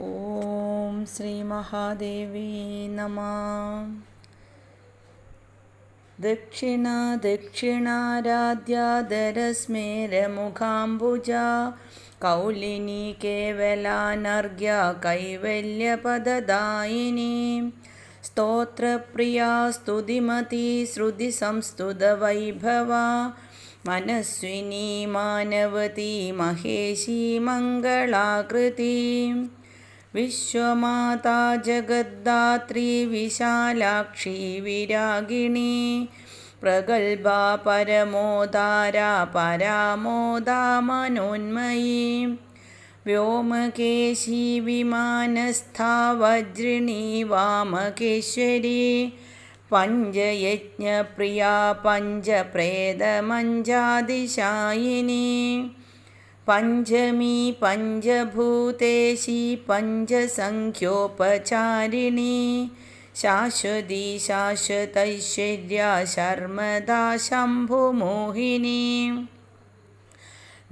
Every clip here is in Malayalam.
ഓം ശ്രീ മഹാദേവി നമഃ. ദക്ഷിണ ദക്ഷിണാരാധ്യാധരസ്മേരമുഖാംബുജ കൗലിനി കേവലാനർഘ്യ കൈവല്യപദദായിനി സ്തോത്രപ്രിയാ സ്തുതിമതി ശ്രുതി സംസ്തുതവൈഭവ മനസ്വിനി മാനവതി മഹേശി മംഗളാകൃതി വിശ്വമാതാ ജഗദ്ധാത്രി വിശാലാക്ഷി വിരാഗിണി പ്രഗൽഭാ പരമോദാരാ പരാമോദാ മനോന്മയീ വ്യോമകേശി വിമാനസ്ഥാ വജ്രിണീ വാമകേശ്വരി പഞ്ചയജ്ഞപ്രിയാ പഞ്ചപ്രേതമഞ്ജാതിശായിനി പഞ്ചമീ പഞ്ചഭൂതേശി പഞ്ചസംഖ്യോപചാരിണി ശാശ്വതി ശാശ്വതൈശ്വര്യ ശർമ്മദാ ശംഭുമോഹിനി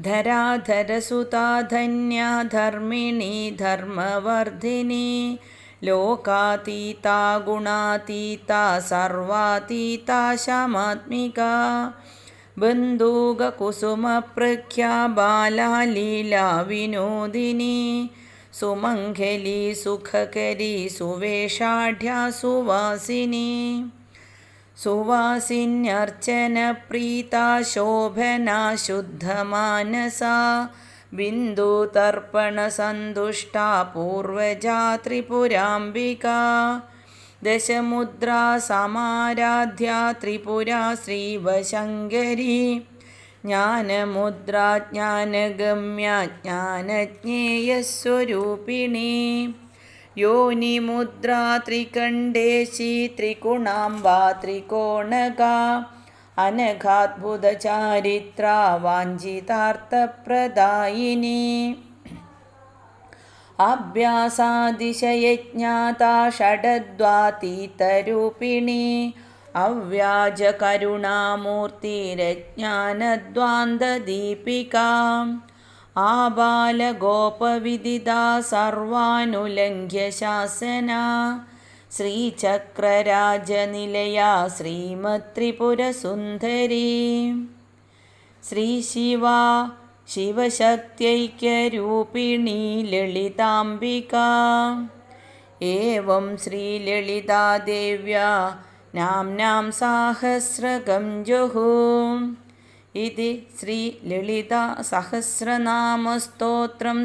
ധരാധരസുതാ ധന്യാ ധർമ്മിണി ധർമ്മവർദ്ധിനി ലോകാതീതാ ഗുണാതീതാ സർവാതീതാ ശമാത്മികാ ബന്ധൂകകുസുമപ്രഖ്യാ ബാലാ ലീലാ വിനോദിനി സുമംഗലി സുഖകരി സുവേഷാഢ്യാ സുവാസിനി സുവാസിന്യർച്ചനപ്രീതാ ശോഭനാ ശുദ്ധമാനസാ ബിന്ദുതർപ്പണസന്തുഷ്ടാ പൂർവജാ ത്രിപുരാംബികാ ദശമുദ്രാ സമാരാധ്യാ ത്രിപുരാ ശ്രീവശങ്കരി ജ്ഞാനമുദ്രാ ജ്ഞാനഗമ്യാ ജ്ഞാനജ്ഞേയസ്വരൂപിണി യോനിമുദ്രാ ത്രികണ്ഠേശി ത്രികുണാംബാ ത്രികോണകാ അനഘാത്ഭുതചാരിത്രാ വാഞ്ചിതാർത്ഥപ്രദായിനി അഭ്യാസാതിശയജ്ഞാതാ ഷഡദ്വാതീതരൂപിണി അവ്യാജകരുണാമൂർത്തിരജ്ഞാനദ്വാന്തദീപികാ ആബാലഗോപവിദിതാ സർവാനുലംഘ്യ ശാസനാ ശ്രീചക്രരാജനിലയാ ശ്രീമത്ത്രിപുരസുന്ദരീ ശ്രീശിവാ ശിവശക്ത്യൈക്യരൂപിണീ ലളിതാംബികാ ഏവം ശ്രീലളിതാദേവ്യാ നാംനാം സാഹസ്രകം ജുഹും. ഇതി ശ്രീലളിതാസഹസ്രനാമസ്തോത്രം